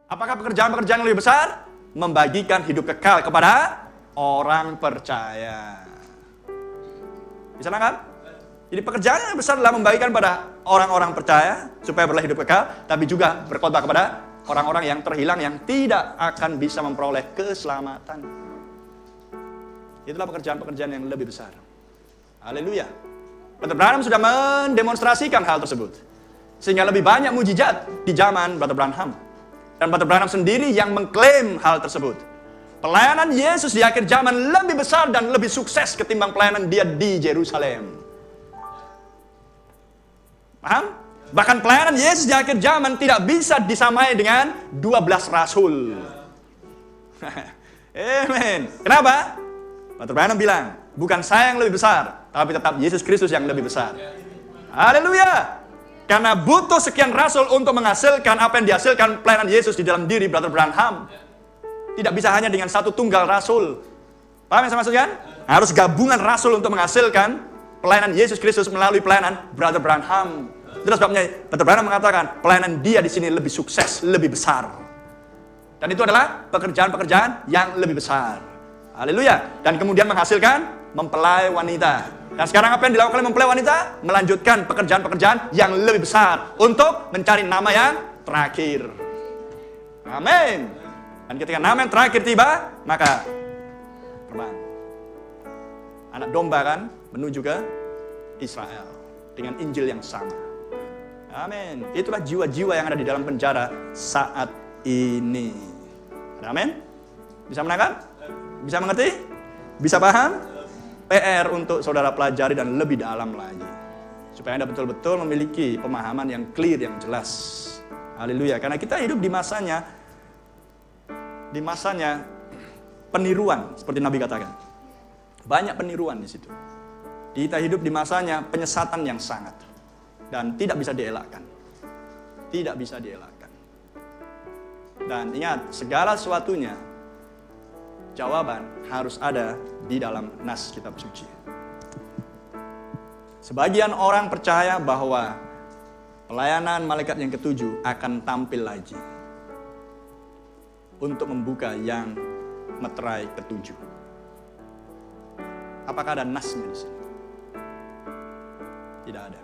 Apakah pekerjaan-pekerjaan yang lebih besar? Membagikan hidup kekal kepada orang percaya. Bisa nangkap? Jadi pekerjaan yang besar adalah membagikan pada orang-orang percaya supaya beroleh hidup kekal, tapi juga berkhotbah kepada orang-orang yang terhilang yang tidak akan bisa memperoleh keselamatan. Itulah pekerjaan-pekerjaan yang lebih besar. Haleluya. Brother Branham sudah mendemonstrasikan hal tersebut. Sehingga lebih banyak mujizat di zaman Brother Branham. Dan Brother Branham sendiri yang mengklaim hal tersebut. Pelayanan Yesus di akhir zaman lebih besar dan lebih sukses ketimbang pelayanan dia di Yerusalem. Paham? Bahkan pelayanan Yesus di akhir zaman tidak bisa disamai dengan 12 rasul. Amen. Kenapa? Brother Branham bilang, bukan saya yang lebih besar, tapi tetap Yesus Kristus yang lebih besar. Haleluya. Karena butuh sekian rasul untuk menghasilkan apa yang dihasilkan pelayanan Yesus di dalam diri Brother Branham. Tidak bisa hanya dengan satu tunggal rasul. Paham yang saya maksudkan? Harus gabungan rasul untuk menghasilkan pelayanan Yesus Kristus melalui pelayanan Brother Branham. Itu sebabnya Brother Branham mengatakan pelayanan dia di sini lebih sukses, lebih besar. Dan itu adalah pekerjaan-pekerjaan yang lebih besar. Haleluya. Dan kemudian menghasilkan mempelai wanita. Dan sekarang apa yang dilakukan oleh mempelai wanita? Melanjutkan pekerjaan-pekerjaan yang lebih besar untuk mencari nama yang terakhir. Amin. Dan ketika nama yang terakhir tiba, maka terbang. Anak domba kan menuju ke Israel dengan Injil yang sama. Amin. Itulah jiwa-jiwa yang ada di dalam penjara saat ini. Amin. Bisa menangkap? Bisa mengerti? Bisa paham? PR untuk saudara pelajari dan lebih dalam lagi. Supaya Anda betul-betul memiliki pemahaman yang clear, yang jelas. Haleluya. Karena kita hidup di masanya peniruan, seperti Nabi katakan. Banyak peniruan di situ. Kita hidup di masanya penyesatan yang sangat. Dan tidak bisa dielakkan. Tidak bisa dielakkan. Dan ingat, segala sesuatunya jawaban harus ada di dalam nas kitab suci. Sebagian orang percaya bahwa pelayanan malaikat yang ketujuh akan tampil lagi untuk membuka yang meterai ketujuh. Apakah ada nasnya di sini? Tidak ada.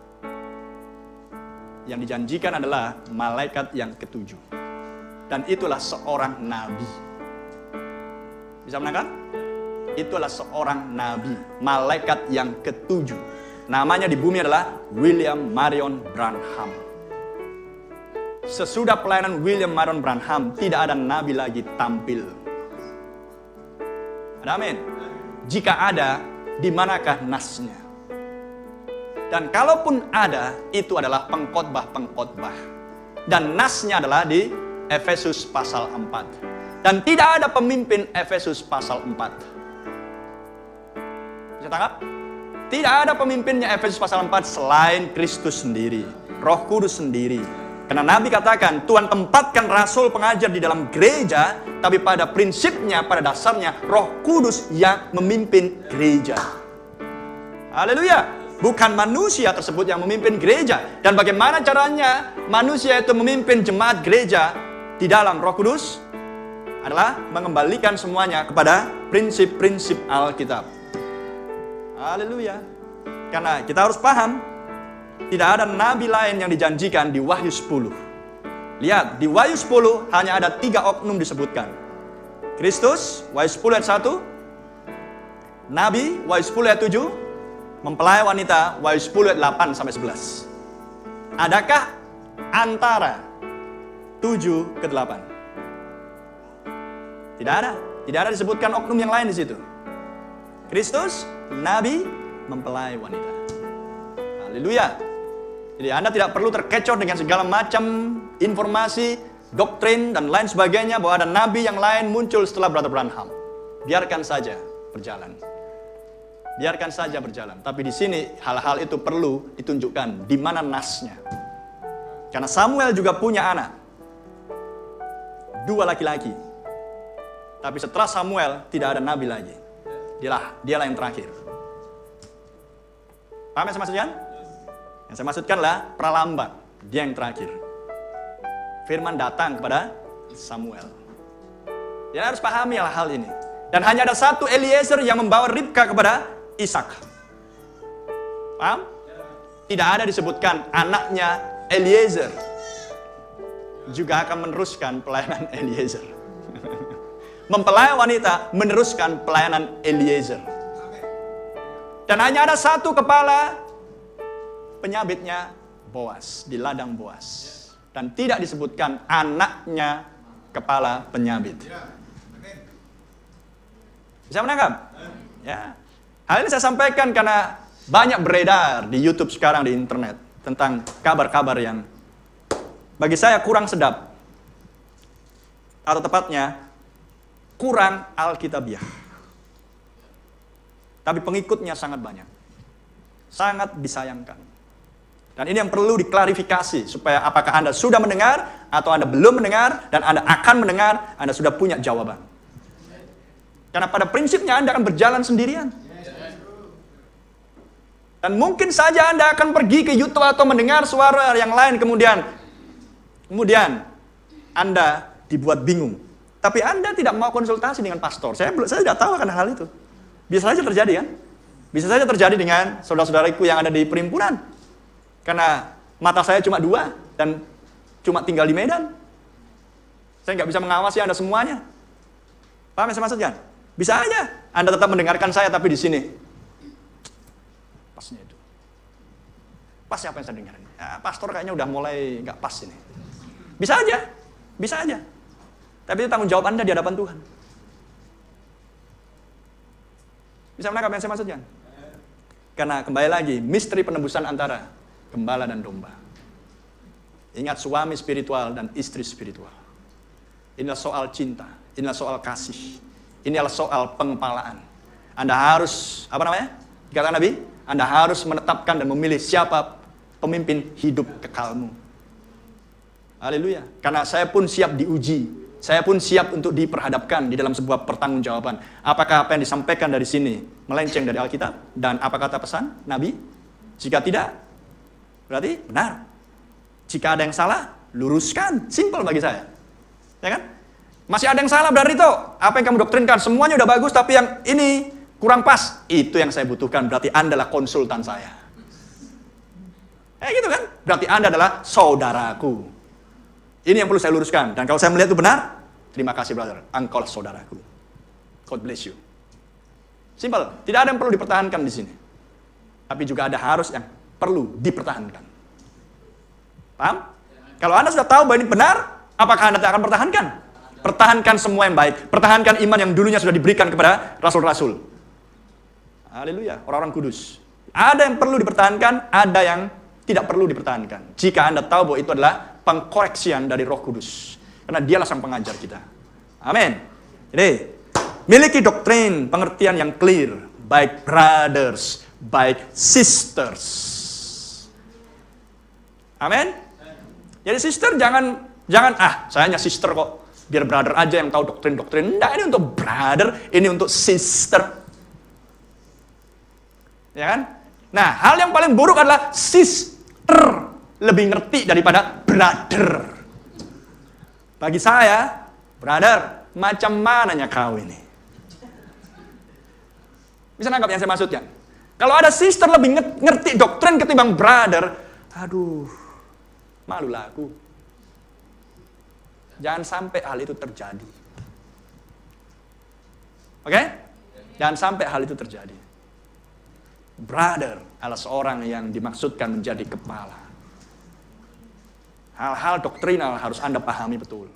Yang dijanjikan adalah malaikat yang ketujuh. Dan itulah seorang nabi. Bisa menangkap? Itulah seorang nabi, malaikat yang ketujuh. Namanya di bumi adalah William Marion Branham. Sesudah pelayanan William Marion Branham, tidak ada nabi lagi tampil. Ada amin? Jika ada, di manakah nasnya? Dan kalaupun ada, itu adalah pengkhotbah-pengkhotbah. Dan nasnya adalah di Efesus pasal 4. Dan tidak ada pemimpin Efesus pasal 4. Bisa tangkap? Tidak ada pemimpinnya Efesus pasal 4 selain Kristus sendiri, Roh Kudus sendiri. Karena Nabi katakan, Tuhan tempatkan rasul pengajar di dalam gereja, tapi pada prinsipnya, pada dasarnya, Roh Kudus yang memimpin gereja. Haleluya. Bukan manusia tersebut yang memimpin gereja. Dan bagaimana caranya manusia itu memimpin jemaat gereja di dalam Roh Kudus? Adalah mengembalikan semuanya kepada prinsip-prinsip Alkitab. Haleluya. Karena kita harus paham, tidak ada nabi lain yang dijanjikan di Wahyu 10. Lihat, di Wahyu 10 hanya ada 3 oknum disebutkan. Kristus, Wahyu 10 ayat 1. Nabi, Wahyu 10 ayat 7. Mempelai wanita, Wahyu 10 ayat 8 sampai 11. Adakah antara 7 ke 8? Tidak ada disebutkan oknum yang lain di situ. Kristus, nabi, mempelai wanita. Haleluya. Jadi Anda tidak perlu terkecoh dengan segala macam informasi, doktrin dan lain sebagainya bahwa ada nabi yang lain muncul setelah Brother Branham. Biarkan saja berjalan. Biarkan saja berjalan. Tapi di sini hal-hal itu perlu ditunjukkan di mana nasnya. Karena Samuel juga punya anak. 2 laki-laki. Tapi setelah Samuel, tidak ada nabi lagi. Dialah yang terakhir. Paham yang saya maksudkan? Yang saya maksudkanlah pralambang. Dia yang terakhir. Firman datang kepada Samuel. Dia harus pahami hal ini. Dan hanya ada satu Eliezer yang membawa Ribka kepada Ishak. Paham? Tidak ada disebutkan anaknya Eliezer juga akan meneruskan pelayanan Eliezer. Mempelai wanita meneruskan pelayanan Eliezer. Dan hanya ada satu kepala penyabitnya Boas, di ladang Boas. Dan tidak disebutkan anaknya kepala penyabit. Bisa menangkap? Ya. Hal ini saya sampaikan karena banyak beredar di YouTube sekarang, di internet, tentang kabar-kabar yang bagi saya kurang sedap. Atau tepatnya, kurang alkitabiah. Tapi pengikutnya sangat banyak. Sangat disayangkan. Dan ini yang perlu diklarifikasi, supaya apakah Anda sudah mendengar, atau Anda belum mendengar, dan Anda akan mendengar, Anda sudah punya jawaban. Karena pada prinsipnya Anda akan berjalan sendirian. Dan mungkin saja Anda akan pergi ke YouTube atau mendengar suara yang lain, kemudian Anda dibuat bingung. Tapi Anda tidak mau konsultasi dengan pastor. Saya tidak tahu akan hal itu. Bisa saja terjadi kan? Bisa saja terjadi dengan saudara-saudariku yang ada di perhimpunan. Karena mata saya cuma 2 dan cuma tinggal di Medan. Saya nggak bisa mengawasi Anda semuanya. Paham yang saya maksudkan? Bisa aja Anda tetap mendengarkan saya, tapi di sini pasnya itu. Pas siapa yang saya dengar? Ya, pastor kayaknya udah mulai nggak pas ini. Bisa aja, bisa aja. Tapi itu tanggung jawab Anda di hadapan Tuhan. Bisa menangkap yang saya maksudkan? Karena kembali lagi, misteri penebusan antara gembala dan domba. Ingat, suami spiritual dan istri spiritual. Inilah soal cinta, inilah soal kasih. Ini adalah soal pengepalaan. Anda harus, Kata Nabi, Anda harus menetapkan dan memilih siapa pemimpin hidup kekalmu. Haleluya. Karena saya pun siap diuji. Saya pun siap untuk diperhadapkan di dalam sebuah pertanggungjawaban. Apakah apa yang disampaikan dari sini melenceng dari Alkitab? Dan apa kata pesan Nabi? Jika tidak, berarti benar. Jika ada yang salah, luruskan. Simpel bagi saya. Ya kan? Masih ada yang salah berarti itu. Apa yang kamu doktrinkan, semuanya udah bagus, tapi yang ini kurang pas. Itu yang saya butuhkan, berarti Anda adalah konsultan saya. Gitu kan? Berarti Anda adalah saudaraku. Ini yang perlu saya luruskan. Dan kalau saya melihat itu benar, terima kasih brother, engkaulah saudaraku. God bless you. Simple. Tidak ada yang perlu dipertahankan di sini. Tapi juga ada harus yang perlu dipertahankan. Paham? Kalau Anda sudah tahu bahwa ini benar, apakah Anda tidak akan pertahankan? Pertahankan semua yang baik. Pertahankan iman yang dulunya sudah diberikan kepada rasul-rasul. Haleluya, orang-orang kudus. Ada yang perlu dipertahankan, ada yang tidak perlu dipertahankan. Jika Anda tahu bahwa itu adalah pengkoreksian dari Roh Kudus. Karena dialah sang pengajar kita. Amin. Jadi, miliki doktrin, pengertian yang clear. Baik brothers, baik sisters. Amin. Jadi sister jangan saya hanya sister kok. Biar brother aja yang tahu doktrin-doktrin. Enggak, ini untuk brother, ini untuk sister. Ya kan? Nah, hal yang paling buruk adalah sister lebih ngerti daripada brother. Bagi saya, brother, macam mananya kau ini? Bisa nangkap yang saya maksudkan? Kalau ada sister lebih ngerti doktrin ketimbang brother, aduh, malulah aku. Jangan sampai hal itu terjadi. Oke? Jangan sampai hal itu terjadi. Brother adalah seorang yang dimaksudkan menjadi kepala. Hal-hal doktrinal harus Anda pahami betul.